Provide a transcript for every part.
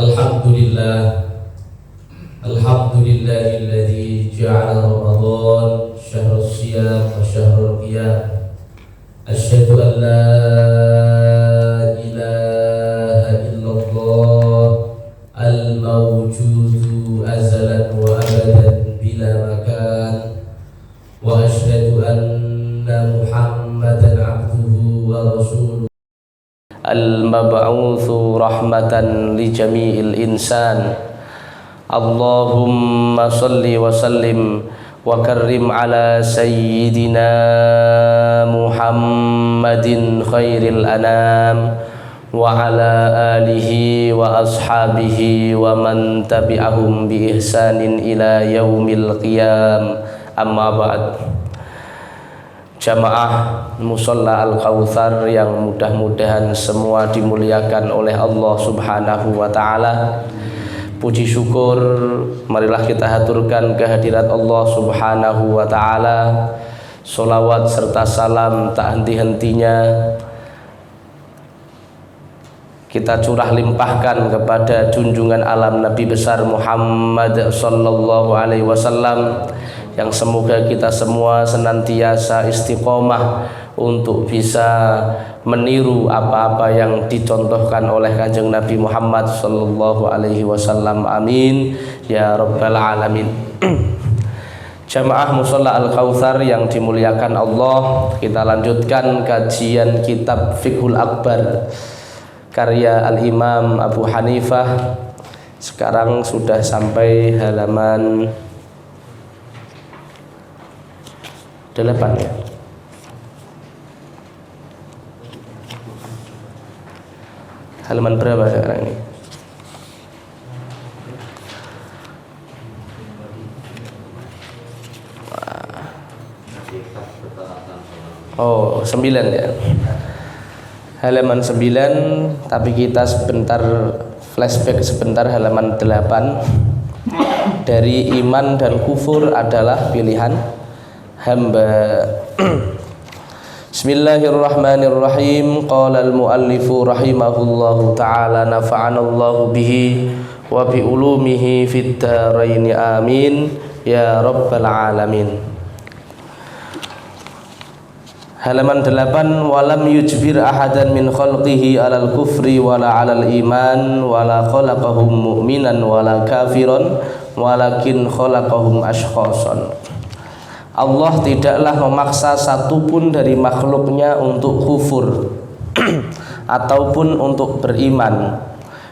Alhamdulillah, alhamdulillahilladzi ja'ala Ramadan syahrus shiyam wa syahrul qiyam. Asyhadu an la ilaha illallah al-mawjudu azalan wa abadan bila makan, wa asyhadu anna Muhammadan abduhu wa rasuluh al-mab'utsu rahmatan li jami'il insan. Allahumma salli wa sallim wa karrim ala sayyidina Muhammadin khairil anam wa ala alihi wa ashabihi wa man tabi'ahum bi ihsanin ila yaumil qiyam. Amma ba'd. Jamaah Musalla Al-Kautsar yang mudah-mudahan semua dimuliakan oleh Allah Subhanahu wa taala. Puji syukur marilah kita haturkan kehadirat Allah Subhanahu wa taala. Sholawat serta salam tak henti-hentinya kita curah limpahkan kepada junjungan alam Nabi besar Muhammad sallallahu alaihi wasallam, yang semoga kita semua senantiasa istiqomah untuk bisa meniru apa-apa yang dicontohkan oleh Kanjeng Nabi Muhammad sallallahu alaihi wasallam. Amin ya rabbal alamin. Jamaah Musalla Al-Kautsar yang dimuliakan Allah, kita lanjutkan kajian kitab Fiqhul Akbar karya Al-Imam Abu Hanifah. Sekarang sudah sampai halaman 8 ya. Halaman berapa sekarang ini? Oh, 9 ya. Halaman 9, tapi kita sebentar flashback sebentar, halaman 8. Dari iman dan kufur adalah pilihan hamba. Bismillahirrahmanirrahim. Qala al-muallifu rahimahullahu ta'ala, nafa'anallahu bihi wa bi ulumihi fid dharain amin ya rabbal alamin. Halaman 8. Walam yujbir ahadan min khalqihi alal kufri wala alal iman wala khalaqahum mu'minan wala kafiran walakin khalaqahum ashkhasan. Allah tidaklah memaksa satupun dari makhluknya untuk kufur ataupun untuk beriman,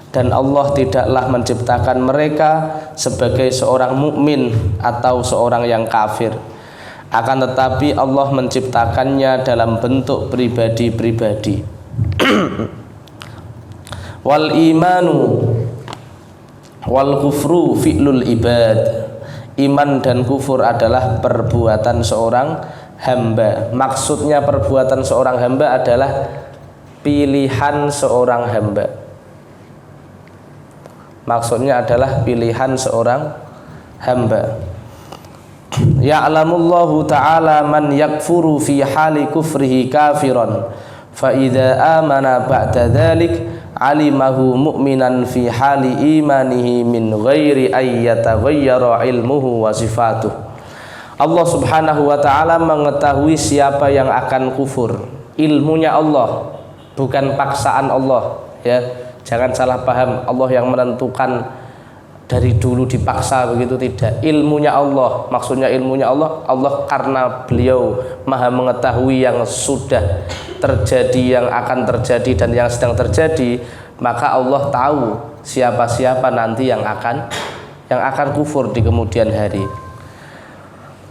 dan Allah tidaklah menciptakan mereka sebagai seorang mukmin atau seorang yang kafir. Akan tetapi Allah menciptakannya dalam bentuk pribadi-pribadi. Wal imanu wal kufru fi'lul ibad. Iman dan kufur adalah perbuatan seorang hamba. Maksudnya perbuatan seorang hamba adalah pilihan seorang hamba. Maksudnya adalah pilihan seorang hamba. Ya'lamullahu ta'ala man yakfuru fi hali kufrihi kafiran, fa idza amana ba'da dzalik alimahu mu'minan fi hali imanihi min ghairi ayyataghayyara ilmuhu wa sifatuh. Allah Subhanahu wa ta'ala mengetahui siapa yang akan kufur. Ilmunya Allah, bukan paksaan Allah ya. Jangan salah paham, Allah yang menentukan dari dulu dipaksa, begitu tidak. Ilmunya Allah, maksudnya ilmunya Allah, Allah karena beliau maha mengetahui yang sudah terjadi, yang akan terjadi, dan yang sedang terjadi, maka Allah tahu siapa-siapa nanti yang akan kufur di kemudian hari.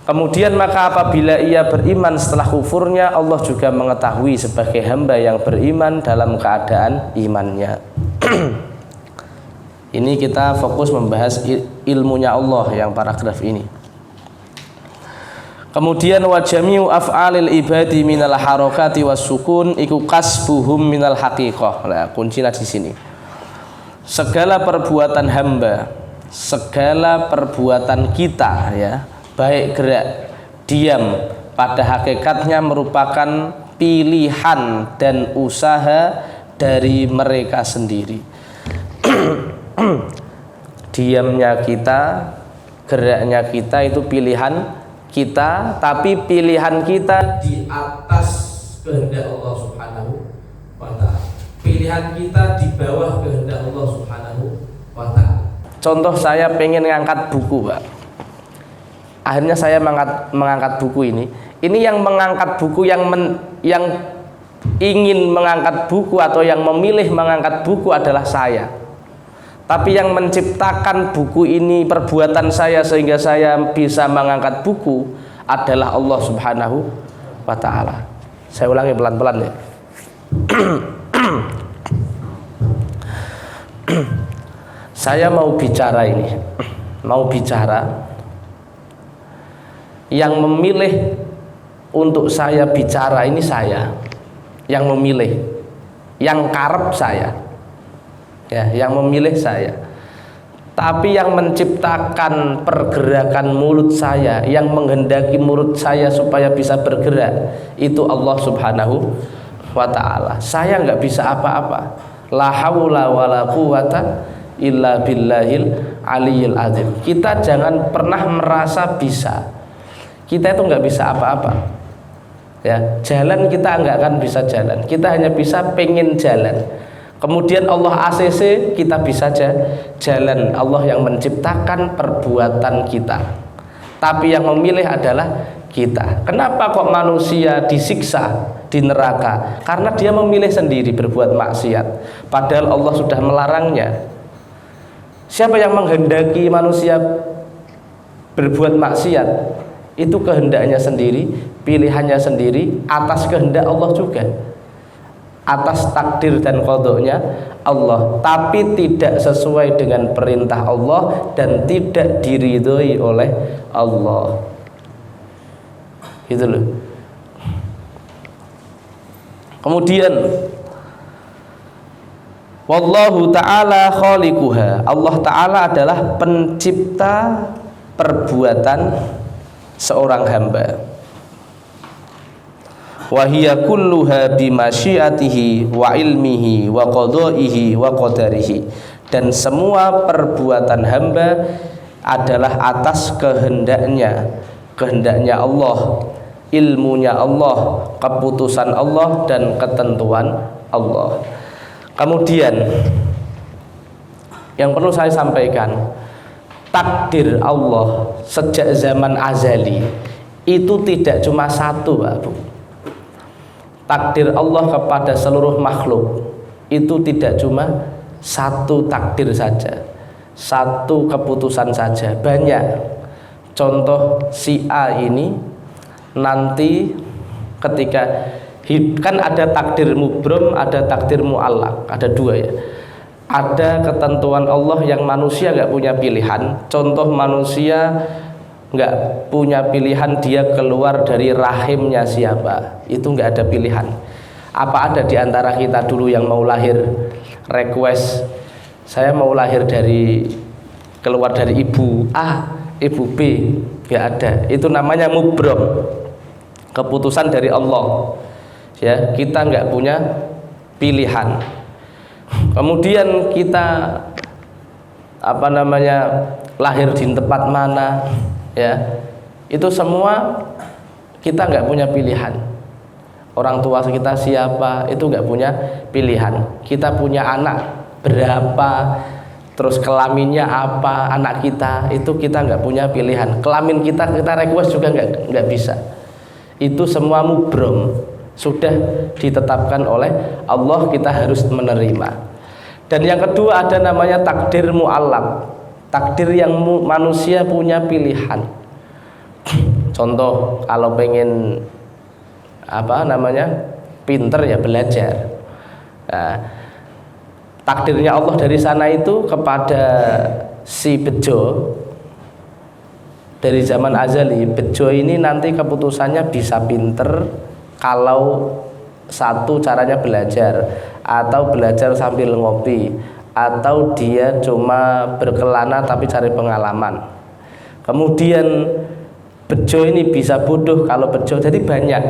Kemudian maka apabila ia beriman setelah kufurnya, Allah juga mengetahui sebagai hamba yang beriman dalam keadaan imannya. Ini kita fokus membahas ilmunya Allah yang paragraf ini. Kemudian wa jami'u af'alil ibadi minal harakati was sukun iku kasbuhum minal haqiqah. Nah, kuncinya di sini. Segala perbuatan hamba, segala perbuatan kita ya, baik gerak, diam, pada hakikatnya merupakan pilihan dan usaha dari mereka sendiri. Diamnya kita, geraknya kita itu pilihan kita, tapi pilihan kita di atas kehendak Allah Subhanahu wa ta'ala. Pilihan kita di bawah kehendak Allah Subhanahu wa ta'ala. Contoh, saya pengen ngangkat buku, Pak. Akhirnya saya mengangkat buku ini. Ini yang mengangkat buku, yang ingin mengangkat buku atau yang memilih mengangkat buku adalah saya. Tapi yang menciptakan buku ini perbuatan saya sehingga saya bisa mengangkat buku adalah Allah Subhanahu wa ta'ala. Saya ulangi pelan-pelan ya. Saya mau bicara ini, mau bicara. Yang memilih untuk saya bicara ini saya, yang memilih, yang karep saya, ya, yang memilih saya. Tapi yang menciptakan pergerakan mulut saya, yang menghendaki mulut saya supaya bisa bergerak, itu Allah Subhanahu wa ta'ala. Saya nggak bisa apa-apa. La haula wala quwata illa billahil aliyil azim. Kita jangan pernah merasa bisa. Kita itu nggak bisa apa-apa, ya. Jalan kita nggak akan bisa jalan. Kita hanya bisa pengen jalan. Kemudian Allah ACC, kita bisa jalan. Allah yang menciptakan perbuatan kita, tapi yang memilih adalah kita. Kenapa kok manusia disiksa di neraka? Karena dia memilih sendiri berbuat maksiat, padahal Allah sudah melarangnya. Siapa yang menghendaki manusia berbuat maksiat? Itu kehendaknya sendiri, pilihannya sendiri, atas kehendak Allah juga, atas takdir dan qadanya Allah, tapi tidak sesuai dengan perintah Allah dan tidak diridhoi oleh Allah. Gitu loh. Kemudian wallahu ta'ala khaliquha. Allah ta'ala adalah pencipta perbuatan seorang hamba. Wa hiya kulluha bimasyiatihi wa ilmihi wa qadaihi wa qadarihi. Dan semua perbuatan hamba adalah atas kehendaknya Allah, ilmunya Allah, keputusan Allah dan ketentuan Allah. Kemudian yang perlu saya sampaikan, takdir Allah sejak zaman azali itu tidak cuma satu, Pak Bu. Takdir Allah kepada seluruh makhluk itu tidak cuma satu takdir saja, satu keputusan saja, banyak. Contoh, si A ini nanti ketika kan ada takdir mubrom, ada takdir mu'allaq, ada dua ya. Ada ketentuan Allah yang manusia nggak punya pilihan. Contoh, manusia nggak punya pilihan dia keluar dari rahimnya siapa, itu nggak ada pilihan. Apa ada di antara kita dulu yang mau lahir request, saya mau lahir dari keluar dari ibu A, ibu B? Nggak ada. Itu namanya mubrom, keputusan dari Allah. Ya, kita nggak punya pilihan. Kemudian kita lahir di tempat mana, ya, itu semua kita nggak punya pilihan. Orang tua kita siapa, itu nggak punya pilihan. Kita punya anak berapa, terus kelaminnya apa anak kita, itu kita nggak punya pilihan. Kelamin kita request juga nggak bisa. Itu semua mubrom, sudah ditetapkan oleh Allah, kita harus menerima. Dan yang kedua ada namanya takdir mu'allaq, takdir yang manusia punya pilihan. Contoh, kalau pengen pinter ya belajar. Nah, takdirnya Allah dari sana itu kepada si Bejo dari zaman azali. Bejo ini nanti keputusannya bisa pinter kalau satu caranya belajar, atau belajar sambil ngopi, atau dia cuma berkelana tapi cari pengalaman. Kemudian Bejo ini bisa bodoh kalau Bejo, jadi banyak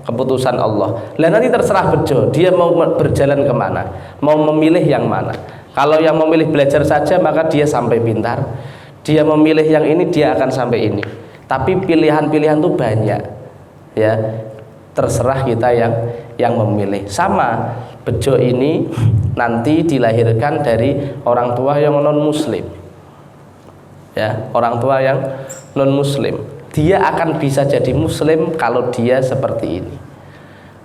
keputusan Allah. Lah nanti terserah Bejo, dia mau berjalan kemana, mau memilih yang mana. Kalau yang memilih belajar saja maka dia sampai pintar. Dia memilih yang ini dia akan sampai ini. Tapi pilihan-pilihan itu banyak. Ya, terserah kita yang memilih. Sama bejo ini nanti dilahirkan dari orang tua yang non muslim. Ya, orang tua yang non muslim. Dia akan bisa jadi muslim kalau dia seperti ini.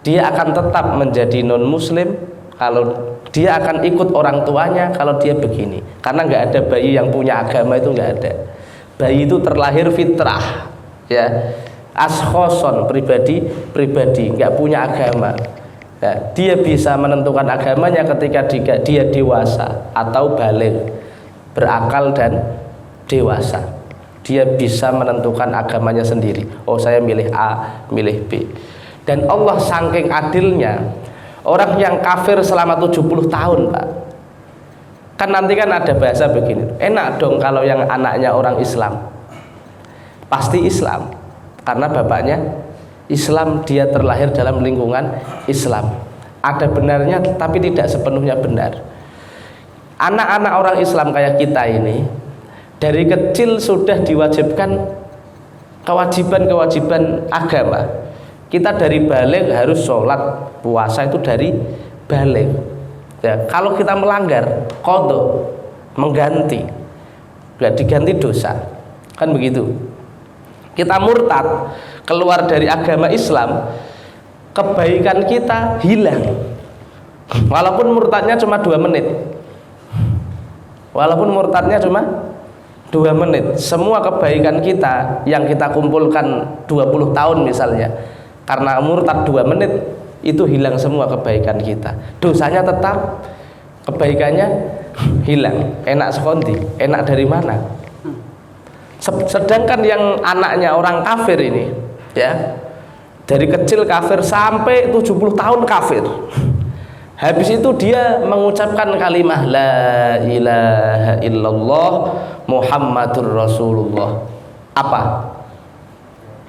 Dia akan tetap menjadi non muslim kalau dia akan ikut orang tuanya kalau dia begini. Karena nggak ada bayi yang punya agama, itu nggak ada. Bayi itu terlahir fitrah, ya, askhoson, pribadi nggak punya agama. Ya, dia bisa menentukan agamanya ketika dia dewasa atau balik, berakal dan dewasa. Dia bisa menentukan agamanya sendiri. Oh, saya milih A, milih B. Dan Allah saking adilnya, orang yang kafir selama 70 tahun, Pak. Kan nanti kan ada bahasa begini, enak dong kalau yang anaknya orang Islam. Pasti Islam, karena bapaknya Islam, dia terlahir dalam lingkungan Islam. Ada benarnya tapi tidak sepenuhnya benar. Anak-anak orang Islam kayak kita ini dari kecil sudah diwajibkan kewajiban-kewajiban agama. Kita dari balik harus sholat, puasa itu dari balik. Ya, kalau kita melanggar, qadha, mengganti, diganti dosa, kan begitu. Kita murtad, keluar dari agama Islam, kebaikan kita hilang. Walaupun murtadnya cuma 2 menit. Walaupun murtadnya cuma 2 menit, semua kebaikan kita yang kita kumpulkan 20 tahun misalnya, karena murtad 2 menit itu hilang semua kebaikan kita. Dosanya tetap, kebaikannya hilang. Enak sekonti, enak dari mana? Sedangkan yang anaknya orang kafir ini, ya, dari kecil kafir sampai 70 tahun kafir. Habis itu dia mengucapkan kalimah la ilaha illallah Muhammadur Rasulullah. Apa?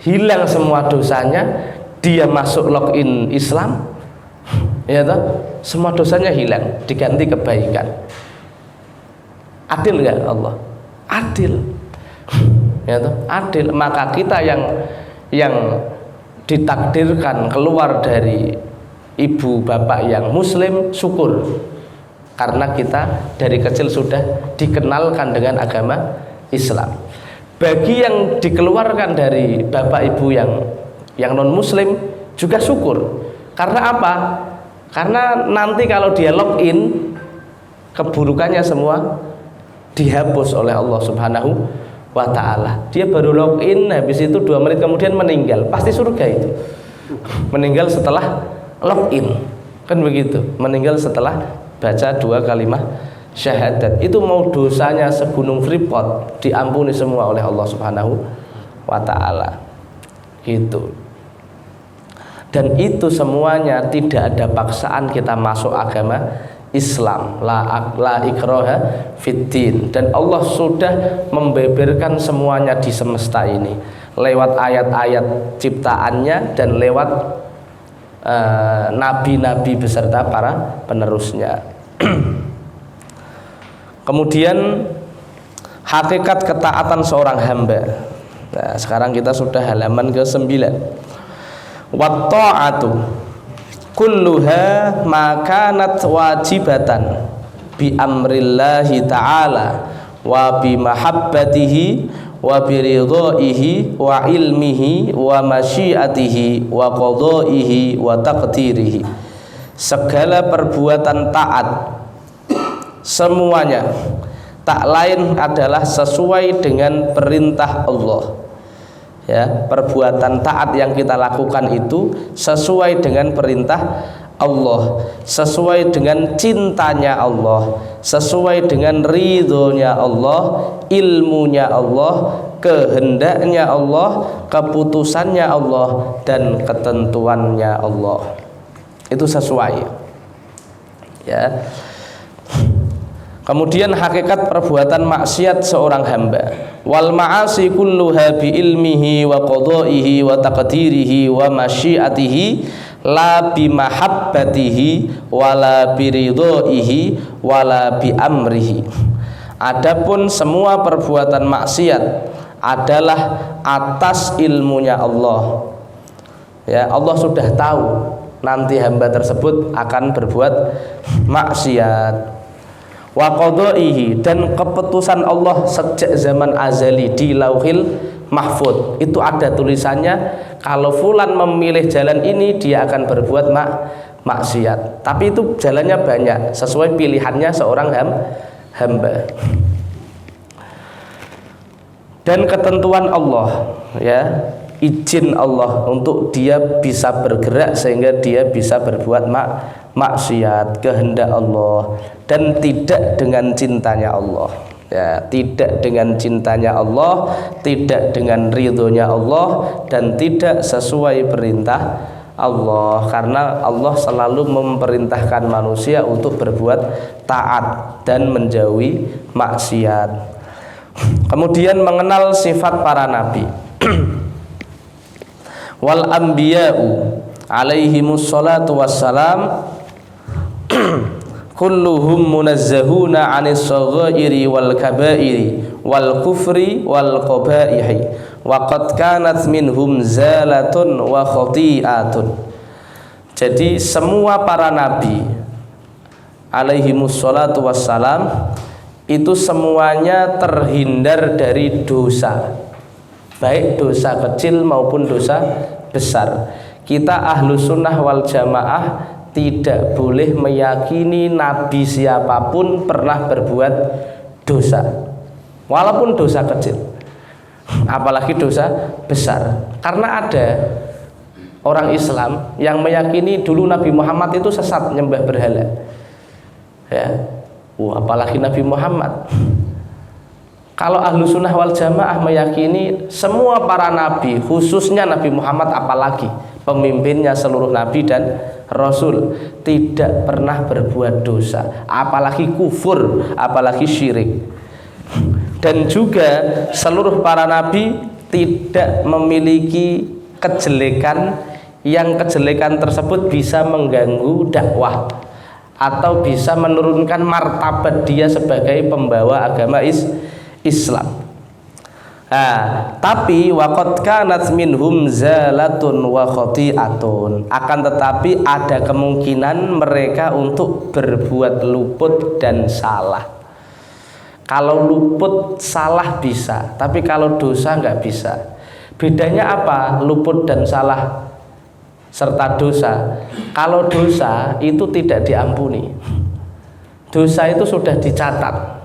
Hilang semua dosanya, dia masuk login Islam, ya toh? Semua dosanya hilang, diganti kebaikan. Adil nggak Allah? Adil, ya toh? Adil. Maka kita yang ditakdirkan keluar dari ibu bapak yang muslim, syukur, karena kita dari kecil sudah dikenalkan dengan agama Islam. Bagi yang dikeluarkan dari bapak ibu yang non muslim juga syukur. Karena apa? Karena nanti kalau dia login, keburukannya semua dihapus oleh Allah Subhanahu wa ta'ala. Dia baru login, habis itu 2 menit kemudian meninggal, pasti surga itu. Meninggal setelah login, kan begitu. Meninggal setelah baca 2 kalimat syahadat. Itu mau dosanya segunung Freeport diampuni semua oleh Allah Subhanahu wa ta'ala, gitu. Dan itu semuanya tidak ada paksaan kita masuk agama Islam, la ikraha fiddin. Dan Allah sudah membeberkan semuanya di semesta ini lewat ayat-ayat ciptaannya dan lewat nabi-nabi beserta para penerusnya. Kemudian hakikat ketaatan seorang hamba. Nah, sekarang kita sudah halaman ke-9. Wa ta'atu kulluha ma kanat wajibatan bi amrillahi ta'ala wa bi mahabbatihi wa bi ridhaihi wa ilmihi wa masyiatihi wa qadaihi wa taqdirihi. Segala perbuatan taat semuanya tak lain adalah sesuai dengan perintah Allah. Ya, perbuatan taat yang kita lakukan itu sesuai dengan perintah Allah, sesuai dengan cintanya Allah, sesuai dengan ridhonya Allah, ilmunya Allah, kehendaknya Allah, keputusannya Allah, dan ketentuannya Allah. Itu sesuai, ya. Kemudian hakikat perbuatan maksiat seorang hamba. Wal ma'asi kulluha bi ilmihi wa qadaihi wa taqdirihi wa masyiatihi la bi mahabbatihi wala bi ridhoihi wala bi amrihi. Adapun semua perbuatan maksiat adalah atas ilmunya Allah. Ya, Allah sudah tahu nanti hamba tersebut akan berbuat maksiat. Wa qadaihi, dan keputusan Allah sejak zaman azali di Lauhil Mahfud itu ada tulisannya, kalau fulan memilih jalan ini dia akan berbuat maksiat. Tapi itu jalannya banyak sesuai pilihannya seorang hamba. Dan ketentuan Allah, ya, izin Allah untuk dia bisa bergerak sehingga dia bisa berbuat maksiat, kehendak Allah, dan tidak dengan cintanya Allah, ya, tidak dengan cintanya Allah, tidak dengan ridhonya Allah, dan tidak sesuai perintah Allah, karena Allah selalu memerintahkan manusia untuk berbuat taat dan menjauhi maksiat. Kemudian mengenal sifat para nabi. Wal anbiya'u alaihimus salatu wassalam kulluhum munazzahuna 'anis saghairi wal kabairi wal kufri wal qabaihi wa qad kanat minhum zalatun wa khati'atun. Jadi semua para nabi alaihimus salatu wassalam itu semuanya terhindar dari dosa, baik dosa kecil maupun dosa besar. Kita ahlu sunnah wal jamaah tidak boleh meyakini nabi siapapun pernah berbuat dosa, walaupun dosa kecil, apalagi dosa besar. Karena ada orang Islam yang meyakini dulu Nabi Muhammad itu sesat, nyembah berhala, ya. Apalagi Nabi Muhammad. Kalau ahlu sunnah wal jamaah meyakini semua para nabi, khususnya Nabi Muhammad, apalagi pemimpinnya seluruh nabi dan rasul, tidak pernah berbuat dosa, apalagi kufur, apalagi syirik. Dan juga seluruh para nabi tidak memiliki kejelekan yang kejelekan tersebut bisa mengganggu dakwah atau bisa menurunkan martabat dia sebagai pembawa agama Islam. Tapi waqad kanat minhum zalatun wa khati'atun, akan tetapi ada kemungkinan mereka untuk berbuat luput dan salah. Kalau luput salah bisa, tapi kalau dosa nggak bisa. Bedanya apa luput dan salah serta dosa? Kalau dosa itu tidak diampuni, dosa itu sudah dicatat.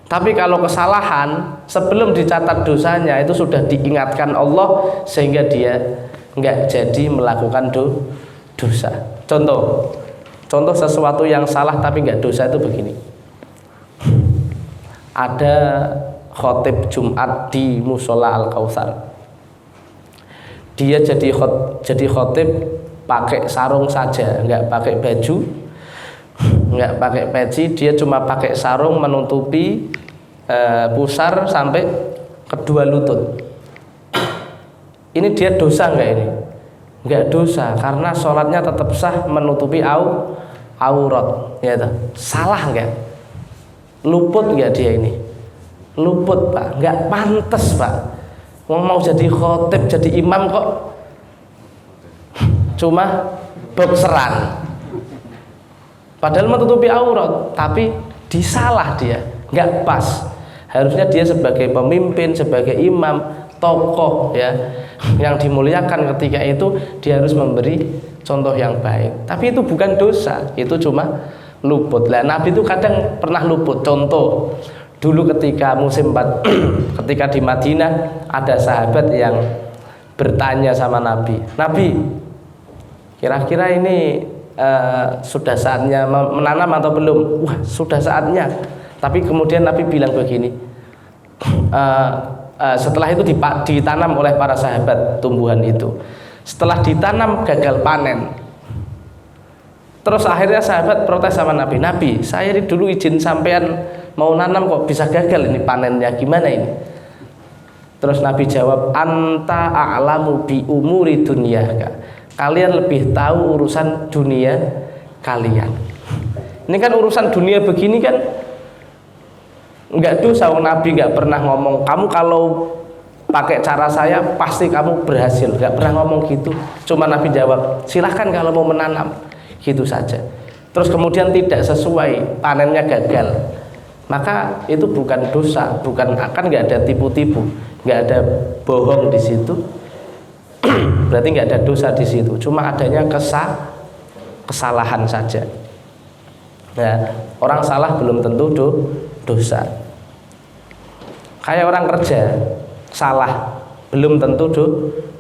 Tapi kalau kesalahan, sebelum dicatat dosanya itu sudah diingatkan Allah sehingga dia nggak jadi melakukan dosa. Contoh sesuatu yang salah tapi nggak dosa itu begini. Ada khotib Jumat di Musola Al-Kautsar. Dia jadi khotib pakai sarung saja, nggak pakai baju, nggak pakai peci, dia cuma pakai sarung menutupi pusar sampai kedua lutut. Ini dia dosa nggak ini? Nggak dosa, karena sholatnya tetap sah menutupi aurat, ya toh. Salah nggak? Luput nggak dia ini? Luput, Pak, nggak pantas, Pak. Mau jadi khotib, jadi imam kok cuma bokseran, padahal menutupi aurat, tapi disalah dia, nggak pas. Harusnya dia sebagai pemimpin, sebagai imam, tokoh, ya, yang dimuliakan ketika itu, dia harus memberi contoh yang baik. Tapi itu bukan dosa, itu cuma luput. Lah Nabi itu kadang pernah luput. Contoh dulu ketika musim ketika di Madinah ada sahabat yang bertanya sama Nabi, kira-kira ini sudah saatnya menanam atau belum? Wah, sudah saatnya. Tapi kemudian Nabi bilang begini, setelah itu ditanam oleh para sahabat tumbuhan itu. Setelah ditanam gagal panen. Terus akhirnya sahabat protes sama Nabi, saya ini dulu izin sampean mau nanam kok bisa gagal ini panennya, gimana ini? Terus Nabi jawab, anta a'lamu bi umuri dunyaka, kalian lebih tahu urusan dunia kalian. Ini kan urusan dunia begini kan nggak dosa. Nabi nggak pernah ngomong kamu kalau pakai cara saya pasti kamu berhasil, nggak pernah ngomong gitu. Cuma Nabi jawab silahkan kalau mau menanam, gitu saja. Terus kemudian tidak sesuai, panennya gagal, maka itu bukan dosa, bukan akan, nggak ada tipu-tipu, nggak ada bohong di situ. Berarti nggak ada dosa di situ, cuma adanya kesalahan saja. Nah, orang salah belum tentu dosa. Kayak orang kerja salah belum tentu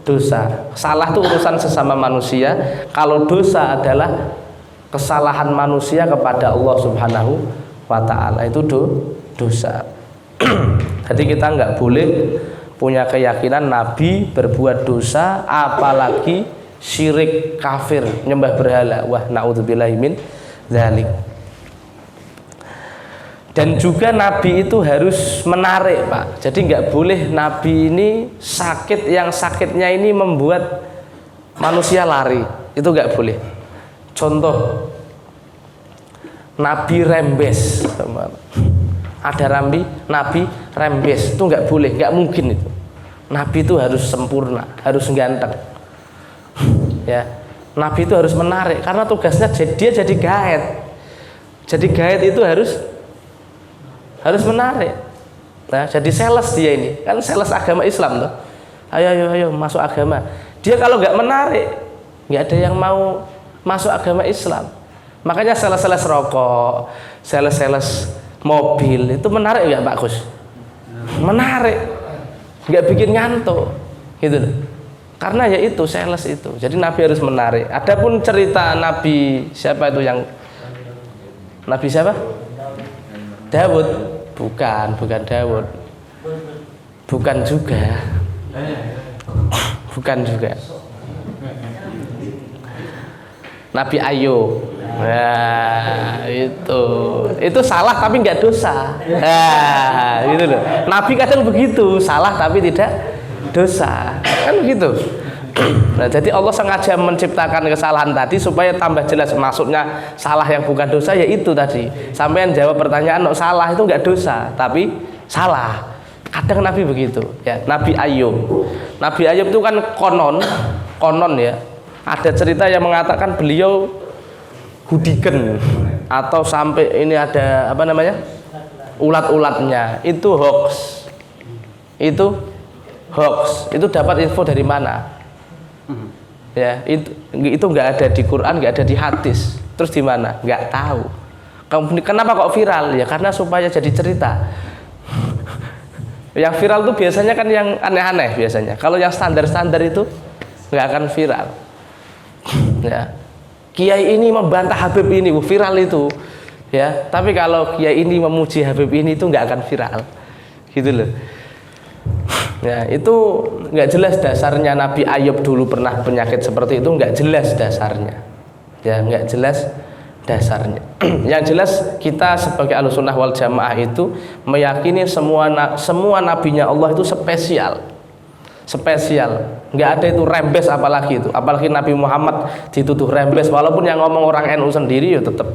dosa. Salah itu urusan sesama manusia. Kalau dosa adalah kesalahan manusia kepada Allah Subhanahu wa ta'ala, itu dosa. Jadi kita nggak boleh punya keyakinan Nabi berbuat dosa, apalagi syirik, kafir, nyembah berhala. Wah, naudzubillahi min dzalik. Dan juga Nabi itu harus menarik, Pak. Jadi nggak boleh Nabi ini sakit, yang sakitnya ini membuat manusia lari. Itu nggak boleh. Contoh, Nabi rembes. Ada Nabi rembes, itu nggak boleh, nggak mungkin itu. Nabi itu harus sempurna, harus ganteng. Ya, Nabi itu harus menarik, karena tugasnya dia jadi gaet. Jadi gaet itu harus menarik. Nah, jadi sales dia ini, kan sales agama Islam tuh. Ayo masuk agama. Dia kalau nggak menarik, nggak ada yang mau masuk agama Islam. Makanya sales rokok, sales mobil itu menarik nggak Pak Gus? Menarik, nggak bikin ngantuk, gitu loh. Karena ya itu sales itu. Jadi Nabi harus menarik. Adapun cerita Nabi siapa itu yang Nabi siapa? Dawud, bukan Dawud, bukan juga. Nabi Ayub. Nah, itu salah tapi nggak dosa. Nah, gitu loh. Nabi kadang begitu, salah tapi tidak dosa, kan begitu. Nah, jadi Allah sengaja menciptakan kesalahan tadi supaya tambah jelas maksudnya salah yang bukan dosa, ya itu tadi. Sampean jawab pertanyaan, salah itu nggak dosa, tapi salah. Kadang Nabi begitu, ya. Nabi Ayub itu kan konon ya. Ada cerita yang mengatakan beliau hudiken atau sampai ini ada apa namanya ulat-ulatnya, itu hoax. Itu dapat info dari mana? Ya, itu nggak ada di Quran, nggak ada di hadis. Terus di mana? Nggak tahu. Kenapa kok viral? Ya karena supaya jadi cerita. Yang viral tuh biasanya kan yang aneh-aneh biasanya. Kalau yang standar-standar itu nggak akan viral. Ya, kiai ini membantah Habib ini, viral itu. Ya, tapi kalau kiai ini memuji Habib ini itu nggak akan viral, gitu loh. Ya, itu nggak jelas dasarnya. Nabi Ayub dulu pernah penyakit seperti itu, nggak jelas dasarnya. Ya, nggak jelas dasarnya. Yang jelas kita sebagai Ahlussunnah wal Jamaah itu meyakini semua nabinya Allah itu spesial. Nggak ada itu rembes, apalagi Nabi Muhammad dituduh rembes. Walaupun yang ngomong orang NU sendiri ya tetap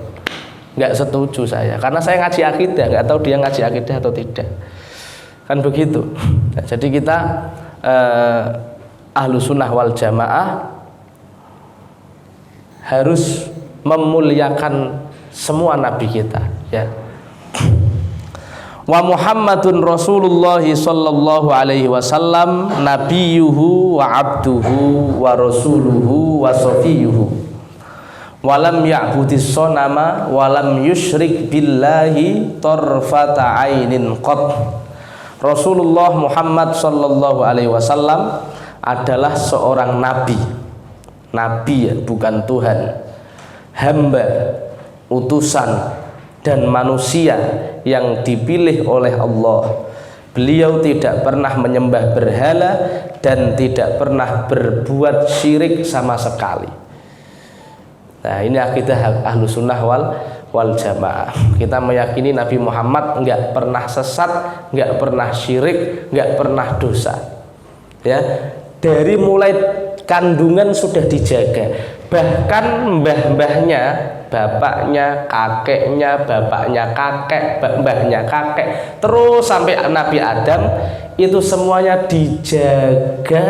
nggak setuju saya, karena saya ngaji akidah, nggak tahu dia ngaji akidah atau tidak, kan begitu. Nah, jadi kita Ahlussunnah wal Jamaah harus memuliakan semua nabi kita, ya. Wa Muhammadun Rasulullah sallallahu alaihi wasallam nabiyuhu wa abduhu wa rasuluhu wa safiyuhu walam ya'budis sonama walam yusyrik billahi tarfata ainin qat. Rasulullah Muhammad sallallahu alaihi wasallam adalah seorang nabi ya, bukan Tuhan, hamba, utusan dan manusia yang dipilih oleh Allah. Beliau tidak pernah menyembah berhala dan tidak pernah berbuat syirik sama sekali. Nah, ini akidah Ahlussunnah wal Jamaah. Kita meyakini Nabi Muhammad nggak pernah sesat, nggak pernah syirik, nggak pernah dosa. Ya, dari mulai kandungan sudah dijaga, bahkan mbah-mbahnya, bapaknya, kakeknya, bapaknya kakek, mbahnya kakek, terus sampai Nabi Adam itu semuanya dijaga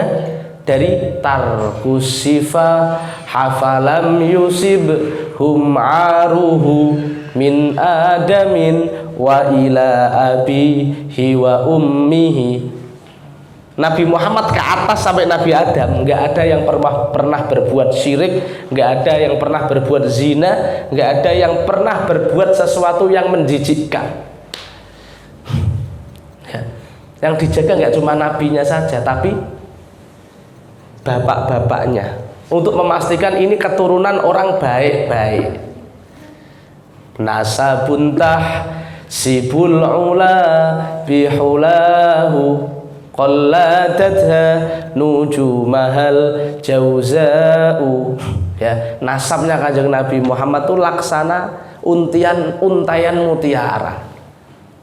dari tarkusifa hafalam yusib hum aruhu min adamin wa ila abihi wa ummihi. Nabi Muhammad ke atas sampai Nabi Adam, nggak ada yang pernah berbuat syirik, nggak ada yang pernah berbuat zina, nggak ada yang pernah berbuat sesuatu yang menjijikkan. Ya. Yang dijaga nggak cuma nabinya saja, tapi bapak-bapaknya, untuk memastikan ini keturunan orang baik-baik. Nasabuntah sibul ula bihulahu qalladatha nujumahal jauza'u. Ya, nasabnya Kanjeng Nabi Muhammad itu laksana untayan mutiara.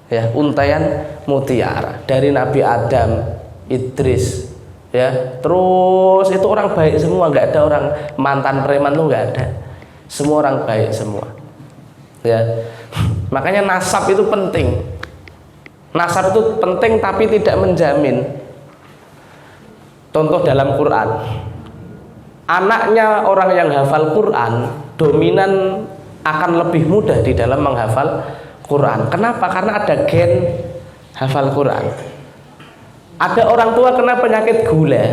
Ya, untayan mutiara dari Nabi Adam, Idris, ya, terus itu orang baik semua, nggak ada orang mantan preman tuh, nggak ada, semua orang baik semua. Ya, makanya nasab itu penting. Nasab itu penting tapi tidak menjamin. Contoh dalam Quran, anaknya orang yang hafal Quran dominan akan lebih mudah di dalam menghafal Quran. Kenapa? Karena ada gen hafal Quran. Ada orang tua kena penyakit gula,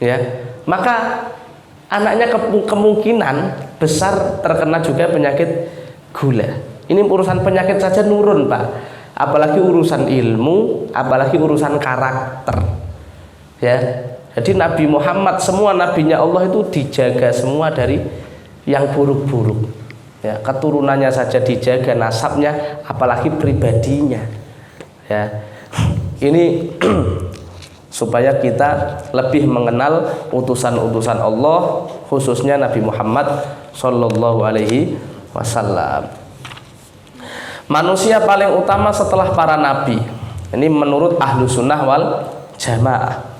ya, maka anaknya kemungkinan besar terkena juga penyakit gula. Ini urusan penyakit saja nurun, Pak, apalagi urusan ilmu, apalagi urusan karakter. Ya, jadi Nabi Muhammad, semua nabinya Allah itu dijaga semua dari yang buruk-buruk. Ya, keturunannya saja dijaga, nasabnya, apalagi pribadinya. Ya, ini supaya kita lebih mengenal utusan-utusan Allah, khususnya Nabi Muhammad Sallallahu Alaihi Wasallam. Manusia paling utama setelah para nabi, ini menurut ahlu sunnah wal jamaah.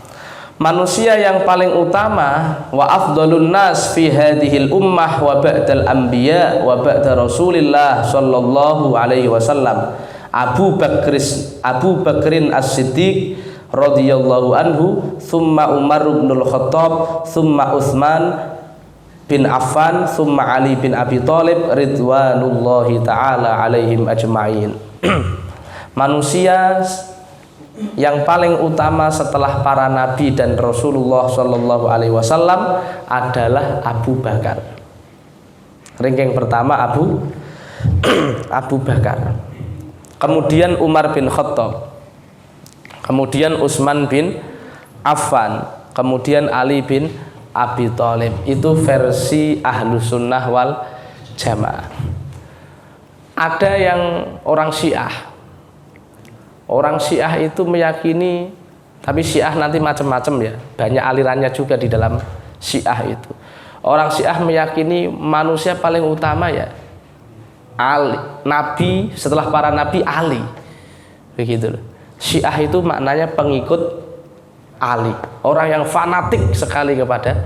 Manusia yang paling utama wa afdalun nas fi hadhil ummah wa ba'dal anbiya wa ba'da Rasulillah sallallahu alaihi wasallam Abu Bakrin As-Siddiq radhiyallahu anhu, thumma Umar bin Khattab, thumma Utsman bin Affan, thumma Ali bin Abi Thalib ridwanullahi taala alaihim ajma'in. Manusia yang paling utama setelah para nabi dan Rasulullah sallallahu alaihi wasallam adalah Abu Bakar. Ranking pertama Abu Bakar. Kemudian Umar bin Khattab, kemudian Utsman bin Affan, kemudian Ali bin Abi Thalib. Itu versi ahlu sunnah wal jamaah. Ada yang orang Syiah. Orang Syiah itu meyakini, tapi Syiah nanti macam-macam ya, banyak alirannya juga di dalam Syiah itu. Orang Syiah meyakini manusia paling utama ya Ali, nabi setelah para nabi Ali, begitu loh. Syiah itu maknanya pengikut Ali, orang yang fanatik sekali kepada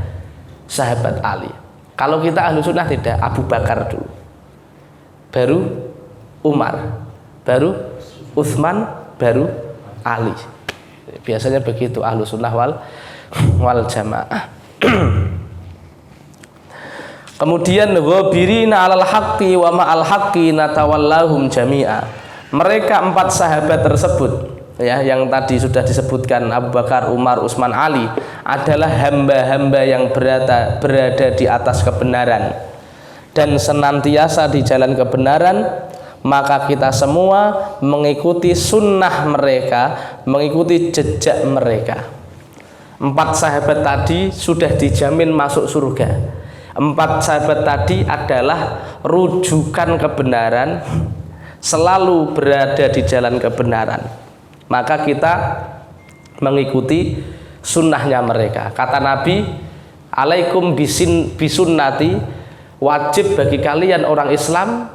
sahabat Ali. Kalau kita ahlu sunnah tidak, Abu Bakar dulu, baru Umar, baru Utsman, baru Ali. Biasanya begitu ahlu sunnah wal jamaah. Kemudian ghabirina alal haqqi wa ma'al haqqi natawallahum jami'a. Mereka empat sahabat tersebut, ya, yang tadi sudah disebutkan Abu Bakar, Umar, Utsman, Ali, adalah hamba-hamba yang berada di atas kebenaran dan senantiasa di jalan kebenaran. Maka kita semua mengikuti sunnah mereka, mengikuti jejak mereka. Empat sahabat tadi sudah dijamin masuk surga. Empat sahabat tadi adalah rujukan kebenaran, selalu berada di jalan kebenaran. Maka kita mengikuti sunnahnya mereka. Kata Nabi, alaikum bisunnati, wajib bagi kalian orang Islam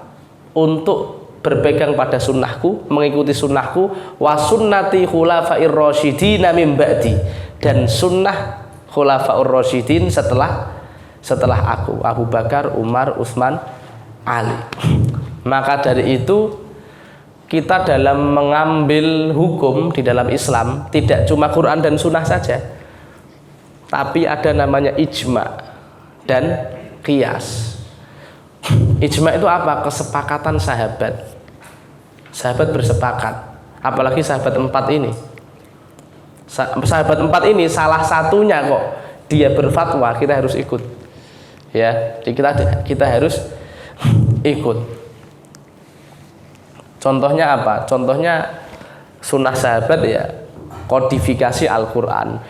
untuk berpegang pada sunnahku, mengikuti sunnahku, wa sunnati khulafair rasyidina min ba'di, dan sunnah khulafaur rasyidin setelah aku, Abu Bakar, Umar, Utsman, Ali. Maka dari itu kita dalam mengambil hukum di dalam Islam tidak cuma Quran dan Sunnah saja, tapi ada namanya ijma dan qiyas. Ijma itu apa? Kesepakatan sahabat. Sahabat bersepakat, apalagi sahabat 4 ini. Sahabat 4 ini salah satunya kok dia berfatwa, kita harus ikut. Ya, jadi kita harus ikut. Contohnya apa? Contohnya sunnah sahabat ya, kodifikasi Al-Quran.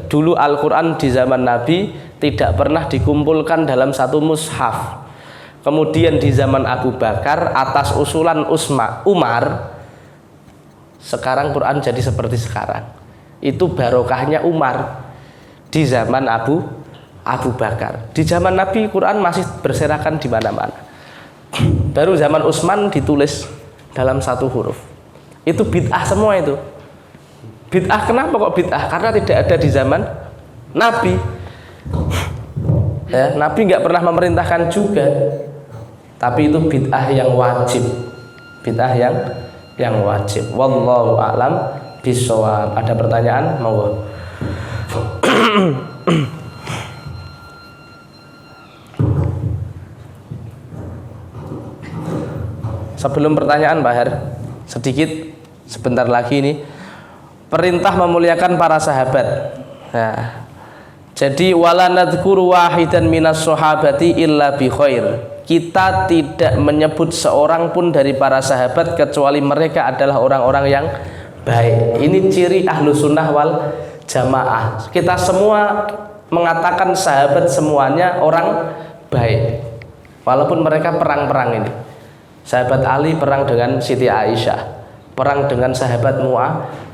Dulu Al-Quran di zaman Nabi tidak pernah dikumpulkan dalam satu mushaf. Kemudian di zaman Abu Bakar atas usulan Umar, sekarang Quran jadi seperti sekarang. Itu barokahnya Umar di zaman Abu Bakar. Di zaman Nabi Quran masih berserakan di mana-mana. Baru zaman Utsman ditulis dalam satu huruf. Itu bid'ah semua itu. Bid'ah, kenapa kok bid'ah? Karena tidak ada di zaman Nabi. Ya, Nabi nggak pernah memerintahkan juga. Tapi itu bid'ah yang wajib. Bid'ah yang wajib. Wallahu a'lam bishawab. Ada pertanyaan? Monggo. Sebelum pertanyaan Pak Har, sedikit sebentar lagi ini perintah memuliakan para sahabat. Nah, jadi wala nadhkuru wahidan minas sahabati illa bi khair. Kita tidak menyebut seorang pun dari para sahabat kecuali mereka adalah orang-orang yang baik. Ini ciri ahlu sunnah wal jamaah. Kita semua mengatakan sahabat semuanya orang baik, walaupun mereka perang-perang ini. Sahabat Ali perang dengan Siti Aisyah, perang dengan sahabat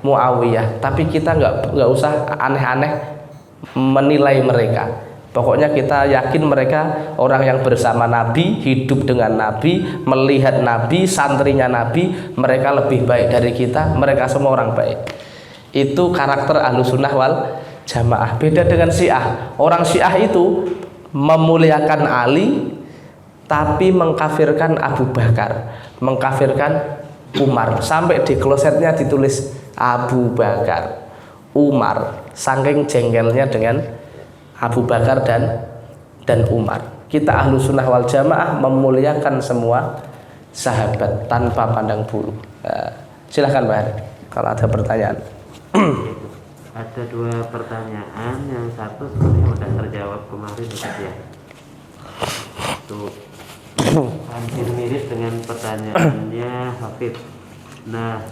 Muawiyah. Tapi kita nggak usah aneh-aneh menilai mereka. Pokoknya kita yakin mereka orang yang bersama Nabi, hidup dengan Nabi, melihat Nabi, santrinya Nabi. Mereka lebih baik dari kita. Mereka semua orang baik. Itu karakter ahlu sunnah wal jamaah. Beda dengan Syiah. Orang Syiah itu memuliakan Ali tapi mengkafirkan Abu Bakar, mengkafirkan Umar. Sampai di klosetnya ditulis Abu Bakar, Umar. Saking jengkelnya dengan Abu Bakar dan Umar. Kita ahlu sunnah wal jamaah memuliakan semua sahabat tanpa pandang bulu. Silahkan Pak Har, kalau ada pertanyaan. Ada 2 pertanyaan, yang satu sebenarnya sudah terjawab kemarin ya. Itu hampir mirip dengan pertanyaannya Hafid. Nah,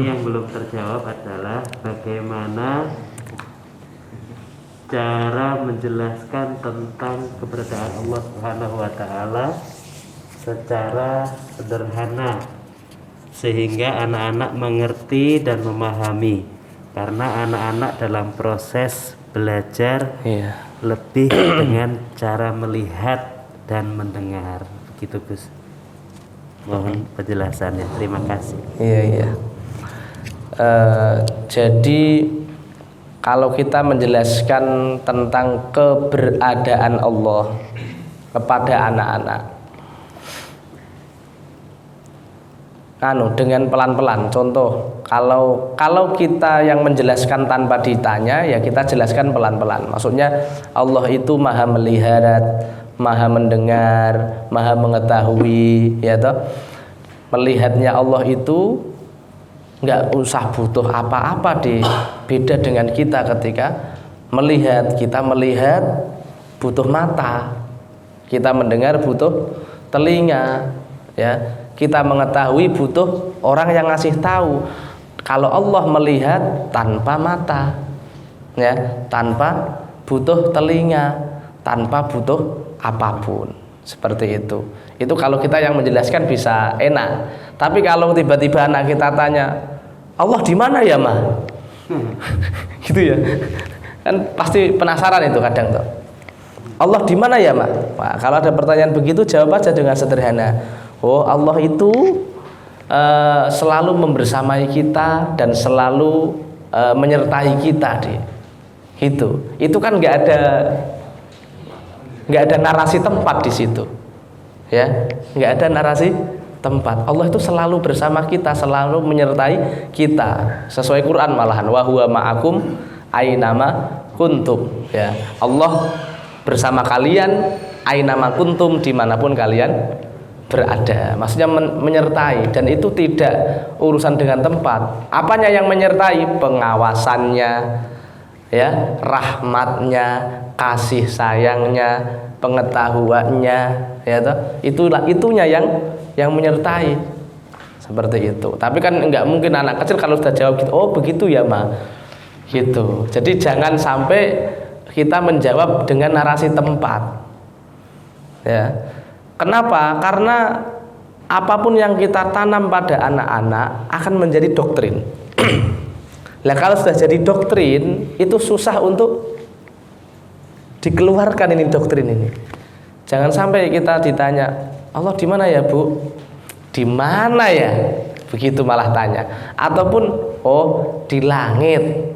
yang belum terjawab adalah bagaimana cara menjelaskan tentang keberadaan Allah Subhanahu wa taala secara sederhana sehingga anak-anak mengerti dan memahami, karena anak-anak dalam proses belajar lebih dengan cara melihat dan mendengar, gitu Gus. Mohon penjelasannya, terima kasih. Iya. Jadi kalau kita menjelaskan tentang keberadaan Allah kepada anak-anak, dengan pelan-pelan. Contoh, kalau kita yang menjelaskan tanpa ditanya, ya kita jelaskan pelan-pelan. Maksudnya Allah itu maha melihat, maha mendengar, maha mengetahui, ya toh. Melihatnya Allah itu nggak usah butuh apa-apa deh. Beda dengan kita ketika melihat. Kita melihat butuh mata, kita mendengar butuh telinga, ya. Kita mengetahui butuh orang yang ngasih tahu. Kalau Allah melihat tanpa mata, ya, tanpa butuh telinga, tanpa butuh apapun, seperti itu. Itu kalau kita yang menjelaskan bisa enak. Tapi kalau tiba-tiba anak kita tanya, Allah di mana ya Ma? Gitu ya. Kan pasti penasaran itu kadang tuh. Allah di mana ya Ma? Nah, kalau ada pertanyaan begitu jawab aja dengan sederhana. Oh, Allah itu selalu membersamai kita dan selalu menyertai kita deh. Itu kan nggak ada narasi tempat di situ, ya, nggak ada narasi tempat. Allah itu selalu bersama kita, selalu menyertai kita, sesuai Quran malahan, wa huwa ma'akum ainama kuntum, ya. Allah bersama kalian ainama kuntum, dimanapun kalian berada, maksudnya menyertai. Dan itu tidak urusan dengan tempat. Apanya yang menyertai? Pengawasannya, ya, rahmatnya, kasih sayangnya, pengetahuannya, ya toh. Itunya yang menyertai, seperti itu. Tapi kan nggak mungkin anak kecil kalau sudah jawab gitu, oh begitu ya ma, gitu. Jadi jangan sampai kita menjawab dengan narasi tempat, ya. Kenapa? Karena apapun yang kita tanam pada anak-anak akan menjadi doktrin. Nah, kalau sudah jadi doktrin, itu susah untuk dikeluarkan ini doktrin ini. Jangan sampai kita ditanya, Allah di mana ya Bu? Di mana ya? Begitu malah tanya. Ataupun oh di langit.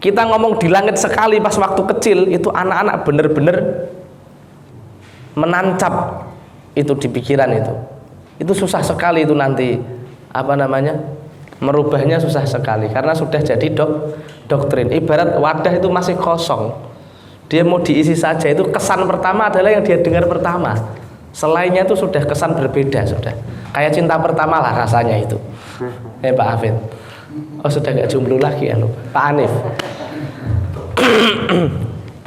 Kita ngomong di langit sekali pas waktu kecil, itu anak-anak bener-bener menancap itu di pikiran itu. Itu susah sekali itu nanti merubahnya susah sekali karena sudah jadi doktrin. Ibarat wadah itu masih kosong, dia mau diisi saja, itu kesan pertama adalah yang dia dengar pertama, selainnya itu sudah kesan berbeda, sudah kayak cinta pertama lah rasanya itu. Pak Hafid, oh sudah gak jomblo lagi ya Pak Anif.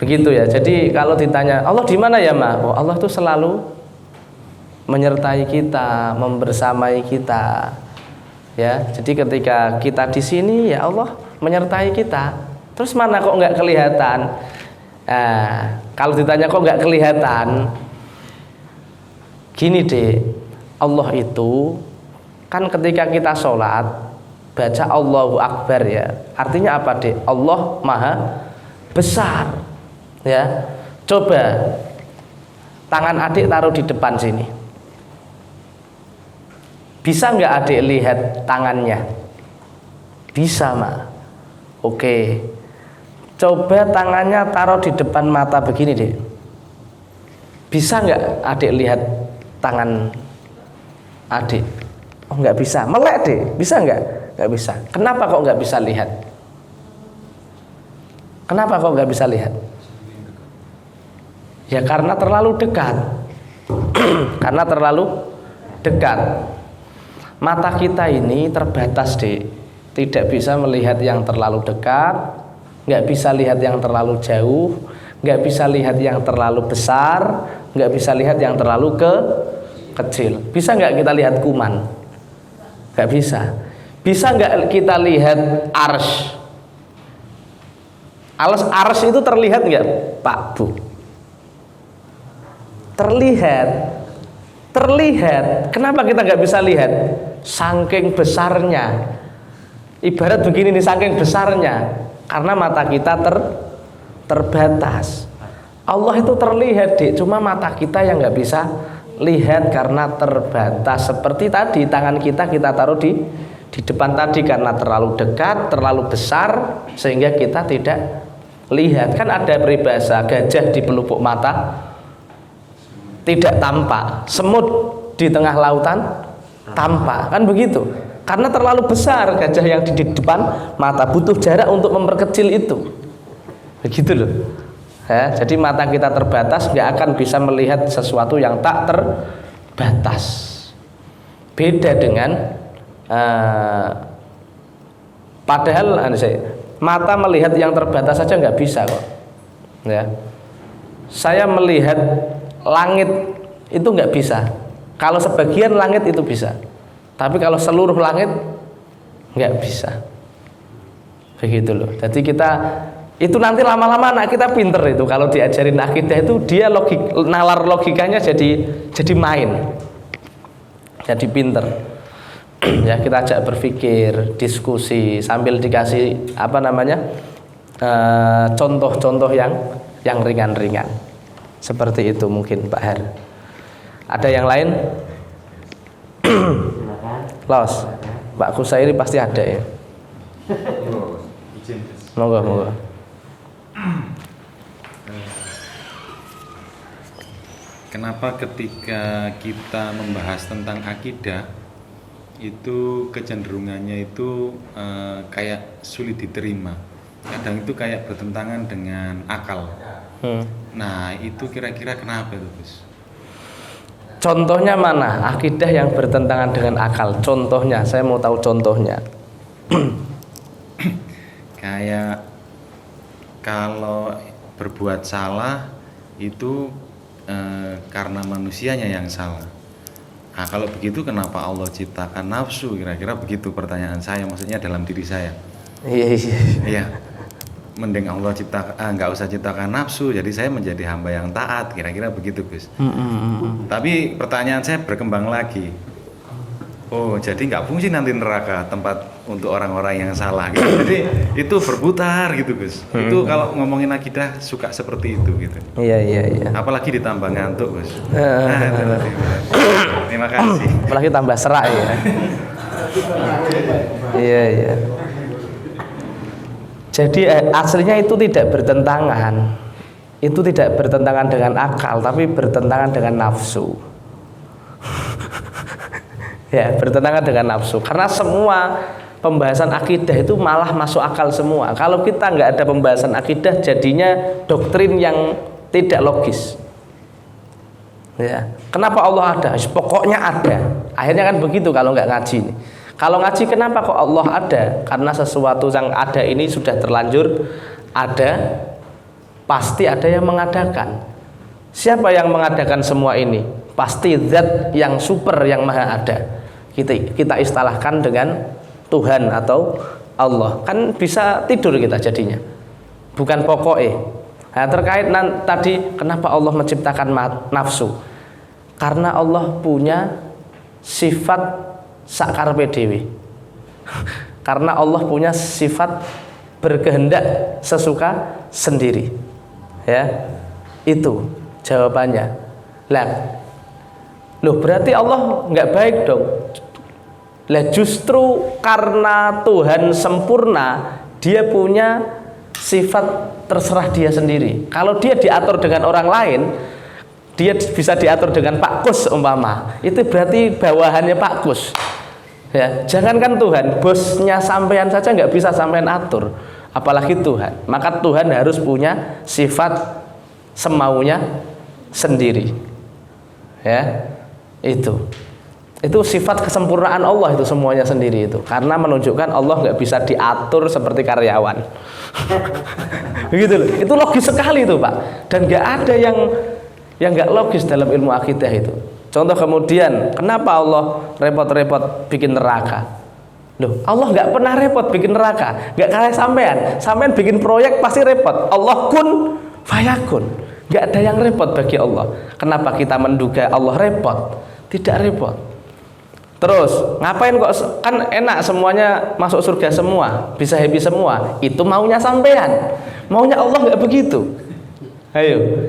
Begitu ya. Jadi kalau ditanya Allah di mana ya ma, oh Allah itu selalu menyertai kita, membersamai kita, ya. Jadi ketika kita di sini, ya Allah menyertai kita. Terus mana kok nggak kelihatan? Nah, kalau ditanya kok nggak kelihatan, gini deh, Allah itu kan ketika kita sholat baca Allahu Akbar, ya. Artinya apa deh? Allah Maha Besar, ya. Coba tangan adik taruh di depan sini. Bisa nggak adik lihat tangannya? Bisa ma. Oke. Coba tangannya taruh di depan mata begini deh. Bisa nggak adik lihat tangan adik? Oh nggak bisa. Melek deh. Bisa nggak? Nggak bisa. Kenapa kok nggak bisa lihat? Kenapa kok nggak bisa lihat? Ya karena terlalu dekat. Karena terlalu dekat. Mata kita ini terbatas deh, tidak bisa melihat yang terlalu dekat, nggak bisa lihat yang terlalu jauh, nggak bisa lihat yang terlalu besar, nggak bisa lihat yang terlalu kecil. Bisa nggak kita lihat kuman? Nggak bisa. Bisa nggak kita lihat arsy? Arsy itu terlihat nggak Pak Bu? Terlihat. Kenapa kita nggak bisa lihat? Saking besarnya. Ibarat begini nih, saking besarnya. Karena mata kita terbatas. Allah itu terlihat deh, cuma mata kita yang nggak bisa lihat karena terbatas. Seperti tadi tangan kita taruh di depan tadi karena terlalu dekat, terlalu besar sehingga kita tidak lihat. Kan ada peribahasa, gajah di pelupuk mata tidak tampak, semut di tengah lautan tampak, kan begitu. Karena terlalu besar gajah yang di depan mata, butuh jarak untuk memperkecil itu. Begitu loh. Ya, jadi mata kita terbatas, nggak akan bisa melihat sesuatu yang tak terbatas. Beda dengan padahal mata melihat yang terbatas saja nggak bisa kok. Ya. Saya melihat langit itu nggak bisa. Kalau sebagian langit itu bisa, tapi kalau seluruh langit nggak bisa. Begitu loh. Jadi kita itu nanti lama-lama anak kita pinter itu. Kalau diajarin akidah itu dia nalar logikanya jadi main, jadi pinter. Ya kita ajak berpikir, diskusi sambil dikasih contoh-contoh yang ringan-ringan. Seperti itu mungkin Pak Her. Ada yang lain? Los, Mbak Kusairi pasti ada ya. Moga. Kenapa ketika kita membahas tentang akidah itu kecenderungannya itu kayak sulit diterima, kadang itu kayak bertentangan dengan akal. Nah itu kira-kira kenapa itu, Gus? Contohnya mana? Akidah yang bertentangan dengan akal. Contohnya, saya mau tahu contohnya. Kayak kalau berbuat salah itu karena manusianya yang salah. Nah kalau begitu kenapa Allah ciptakan nafsu? Kira-kira begitu pertanyaan saya, maksudnya dalam diri saya. Iya. Mending Allah nggak usah ciptakan nafsu, jadi saya menjadi hamba yang taat. Kira-kira begitu, Gus. Tapi pertanyaan saya berkembang lagi. Oh, jadi nggak fungsi nanti neraka tempat untuk orang-orang yang salah gitu. Jadi itu berputar gitu, Gus. Itu kalau ngomongin akidah suka seperti itu gitu. Iya. Apalagi ditambah ngantuk, Gus. Terima kasih. Apalagi tambah serak ya. Iya. Jadi aslinya itu tidak bertentangan. Itu tidak bertentangan dengan akal, tapi bertentangan dengan nafsu. Ya, bertentangan dengan nafsu. Karena semua pembahasan akidah itu malah masuk akal semua. Kalau kita nggak ada pembahasan akidah, jadinya doktrin yang tidak logis. Ya, kenapa Allah ada? Pokoknya ada. Akhirnya kan begitu kalau nggak ngaji. Kalau ngaji kenapa kok Allah ada? Karena sesuatu yang ada ini sudah terlanjur ada, pasti ada yang mengadakan. Siapa yang mengadakan semua ini? Pasti zat yang super, yang maha ada. Kita istilahkan dengan Tuhan atau Allah. Kan bisa tidur kita jadinya, bukan pokoknya. Nah, terkait tadi kenapa Allah menciptakan nafsu? Karena Allah punya sifat sakarepe dhewe. Karena Allah punya sifat berkehendak sesuka sendiri. Ya, itu jawabannya. Loh, berarti Allah nggak baik dong? Lah justru karena Tuhan sempurna, dia punya sifat terserah dia sendiri. Kalau dia diatur dengan orang lain, dia bisa diatur dengan Pak Kus umpama, itu berarti bawahannya Pak Kus. Ya, jangankan Tuhan, bosnya sampean saja nggak bisa sampean atur, apalagi Tuhan. Maka Tuhan harus punya sifat semaunya sendiri. Ya, itu sifat kesempurnaan Allah, itu semuanya sendiri itu. Karena menunjukkan Allah nggak bisa diatur seperti karyawan. Begitu loh. Itu logis sekali itu, Pak. Dan nggak ada yang nggak logis dalam ilmu akidah itu. Contoh kemudian, kenapa Allah repot-repot bikin neraka? Loh, Allah nggak pernah repot bikin neraka. Nggak kayak sampean. Sampean bikin proyek pasti repot. Allah kun fayakun. Nggak ada yang repot bagi Allah. Kenapa kita menduga Allah repot? Tidak repot. Terus ngapain kok, kan enak semuanya masuk surga semua, bisa happy semua. Itu maunya sampean. Maunya Allah nggak begitu. Ayo,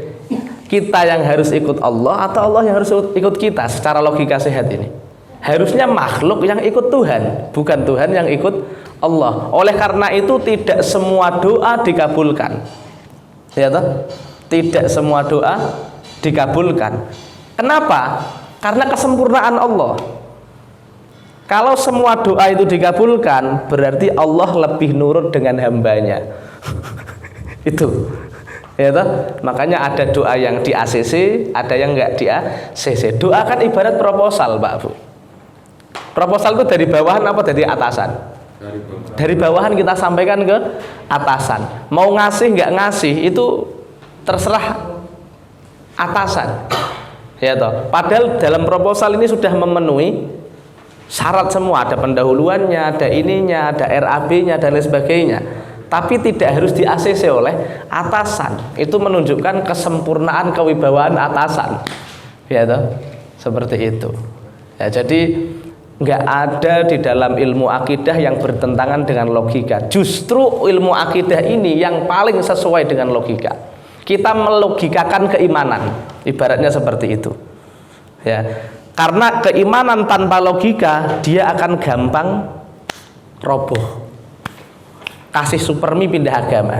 kita yang harus ikut Allah atau Allah yang harus ikut kita? Secara logika sehat ini harusnya makhluk yang ikut Tuhan, bukan Tuhan yang ikut Allah. Oleh karena itu tidak semua doa dikabulkan. Ya toh? Tidak semua doa dikabulkan. Kenapa? Karena kesempurnaan Allah. Kalau semua doa itu dikabulkan, berarti Allah lebih nurut dengan hambanya. Itu, ya toh? Makanya ada doa yang di ACC, ada yang enggak di ACC. Doa kan ibarat proposal, Pak Bu. Proposal itu dari bawahan apa dari atasan? Dari bawahan kita sampaikan ke atasan. Mau ngasih nggak ngasih itu terserah atasan. Ya toh. Padahal dalam proposal ini sudah memenuhi syarat semua, ada pendahuluannya, ada ininya, ada RAB-nya dan lain sebagainya. Tapi tidak harus di ACC oleh atasan. Itu menunjukkan kesempurnaan kewibawaan atasan. Ya toh. Seperti itu. Ya, jadi nggak ada di dalam ilmu akidah yang bertentangan dengan logika. Justru ilmu akidah ini yang paling sesuai dengan logika. Kita melogikakan keimanan, ibaratnya seperti itu. Ya, karena keimanan tanpa logika dia akan gampang roboh. kasih supermi pindah agama.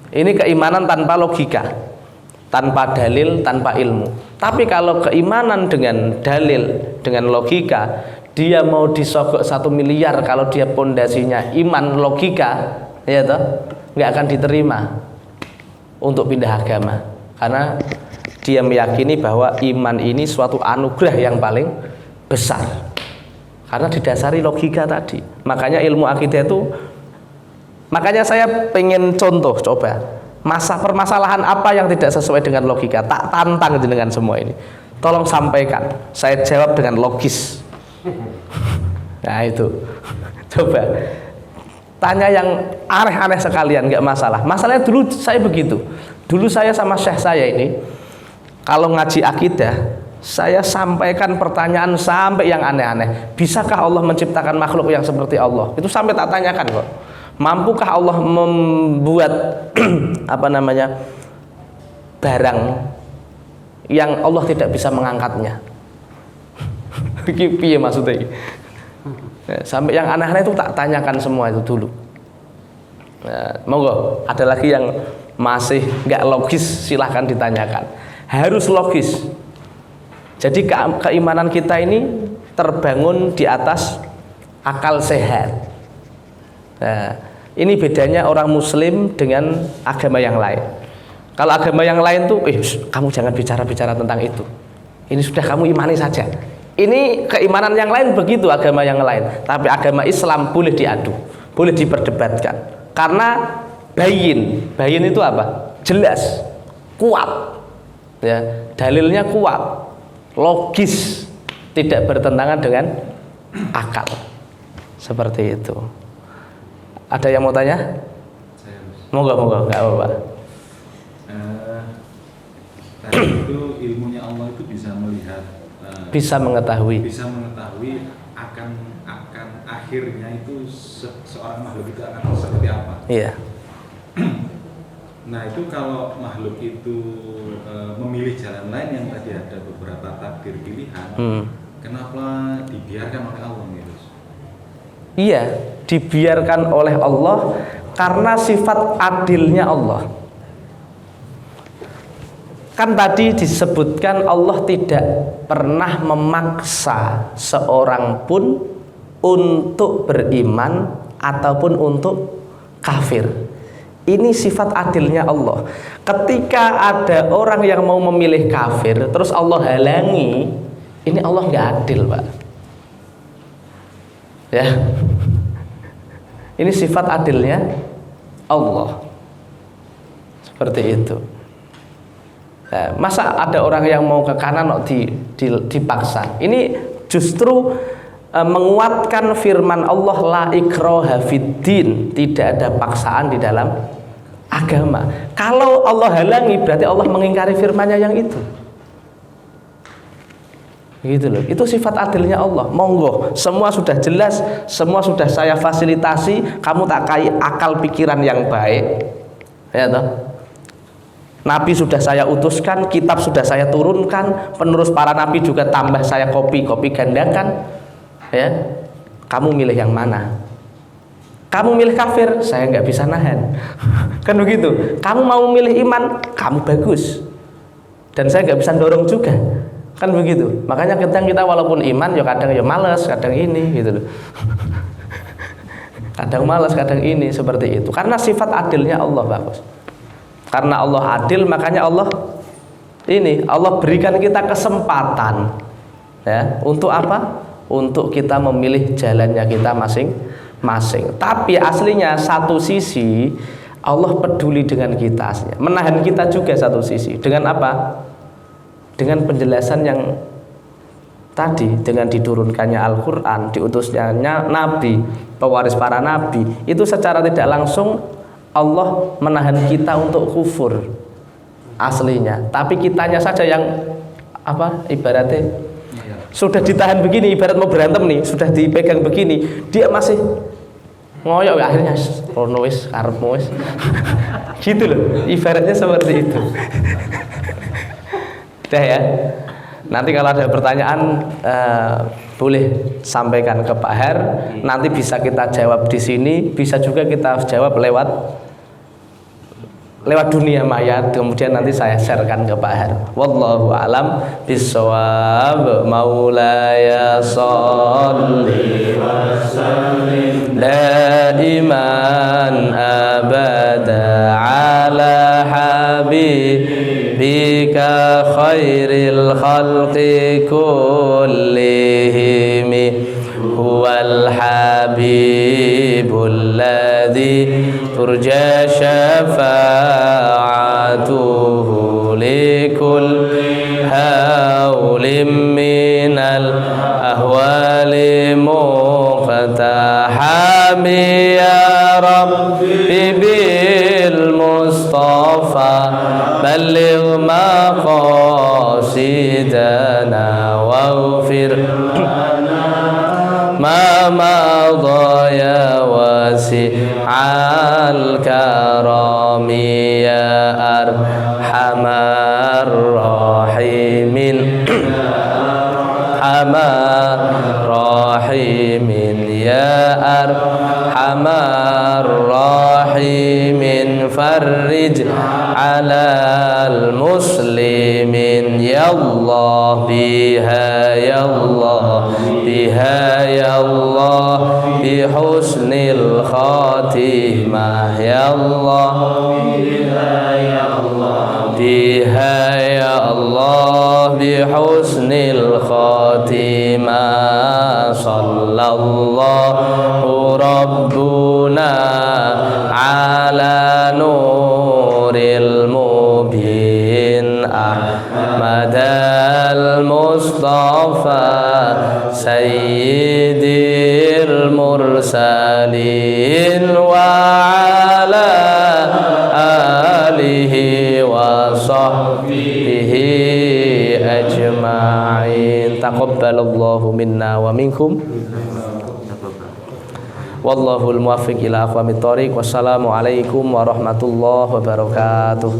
Ini keimanan tanpa logika, tanpa dalil, tanpa ilmu. Tapi kalau keimanan dengan dalil, dengan logika, dia mau disogok 1 miliar kalau dia pondasinya iman logika, ya toh, nggak akan diterima untuk pindah agama, karena dia meyakini bahwa iman ini suatu anugerah yang paling besar, karena didasari logika tadi. Makanya ilmu akidah itu, makanya saya pengen contoh, coba permasalahan apa yang tidak sesuai dengan logika, tak tantang dengan semua ini, tolong sampaikan, saya jawab dengan logis. Nah itu, coba tanya yang aneh-aneh sekalian, nggak masalah. Masalahnya dulu saya begitu, dulu saya sama syekh saya ini kalau ngaji akidah, saya sampaikan pertanyaan sampai yang aneh-aneh. Bisakah Allah menciptakan makhluk yang seperti Allah? Itu sampai tak tanyakan kok. Mampukah Allah membuat barang yang Allah tidak bisa mengangkatnya? Piye maksudnya? Sampai yang aneh-aneh itu tak tanyakan semua itu dulu. Nah, monggo, ada lagi yang masih nggak logis, silahkan ditanyakan. Harus logis. Jadi keimanan kita ini terbangun di atas akal sehat. Nah, ini bedanya orang muslim dengan agama yang lain. Kalau agama yang lain tuh, kamu jangan bicara-bicara tentang itu. Ini sudah kamu imani saja. Ini keimanan yang lain begitu, agama yang lain. Tapi agama Islam boleh diadu, boleh diperdebatkan. Karena bayin itu apa? Jelas, kuat. Ya, dalilnya kuat, logis, tidak bertentangan dengan akal. Seperti itu. Ada yang mau tanya? Moga, nggak apa-apa. Tadi itu ilmunya Allah itu bisa melihat, bisa mengetahui akan akhirnya itu seorang makhluk itu akan seperti apa. Iya. Nah itu kalau makhluk itu memilih jalan lain yang tadi ada beberapa takdir pilihan, kenapa dibiarkan oleh Allah gitu? Iya, dibiarkan oleh Allah karena sifat adilnya Allah. Kan tadi disebutkan Allah tidak pernah memaksa seorang pun untuk beriman ataupun untuk kafir. Ini sifat adilnya Allah. Ketika ada orang yang mau memilih kafir, terus Allah halangi, ini Allah nggak adil, Pak. Ya, ini sifat adilnya Allah. Seperti itu. Nah, masa ada orang yang mau ke kanan dipaksa? Ini justru menguatkan firman Allah, la ikraha fiddin, tidak ada paksaan di dalam agama. Kalau Allah halangi berarti Allah mengingkari firman-Nya yang itu. Gitu loh. Itu sifat adilnya Allah. Monggo, semua sudah jelas, semua sudah saya fasilitasi, kamu tak kai akal pikiran yang baik. Ya toh? Nabi sudah saya utuskan, kitab sudah saya turunkan, penerus para nabi juga tambah saya kopi gandakan. Ya, kamu milih yang mana? Kamu milih kafir, saya nggak bisa nahan. Kan begitu. Kamu mau milih iman, kamu bagus, dan saya nggak bisa dorong juga. Kan begitu. Makanya kadang kita walaupun iman, ya kadang ya malas, kadang ini gitu loh. Kadang malas, kadang ini, seperti itu. Karena sifat adilnya Allah bagus. Karena Allah adil, makanya Allah berikan kita kesempatan, ya, untuk apa? Untuk kita memilih jalannya kita masing-masing. Tapi aslinya satu sisi Allah peduli dengan kita, aslinya menahan kita juga satu sisi. Dengan apa? Dengan penjelasan yang tadi, dengan diturunkannya Al-Quran, diutusnya Nabi, pewaris para Nabi, itu secara tidak langsung Allah menahan kita untuk kufur aslinya. Tapi kitanya saja yang ibaratnya sudah ditahan begini, ibarat mau berantem nih, sudah dipegang begini, dia masih ngoyok, akhirnya rono wis karepmu wis. Gitu loh, ibaratnya seperti itu. Udah ya. Nanti kalau ada pertanyaan boleh sampaikan ke Pak Her. Nanti bisa kita jawab di sini, bisa juga kita jawab lewat dunia maya. Kemudian nanti saya sharekan ke Pak Her. Wallahu alam bisawab. Maulaya sholli wa sallim daiman abada ala habibika khairil khalqi kullihim huwal habibul ladzi turja syafa'atuhu likul hawlim minal ahwali muqtahami ya rabbi bil mustafa balligh maqasidana waghfir ma madha ya wasi'al karami ya arhamar rahimin rahimin ya arhamar rahimin farrij alal muslimin ya Allah biha ya Allah biha ya Allah bi husnil khatimah ya Allah biha ya Allah bi husnil khatimah sallallahu rabbuna ala nuril mubin ahmadal mustafa sayyidil mursalin wa ala alihi wa sahbihi ajma'in. Taqabbalallahu minna wa minkum. Wallahul muwaffiq ila aqwamit thoriq. Wassalamu alaikum warahmatullahi wabarakatuh.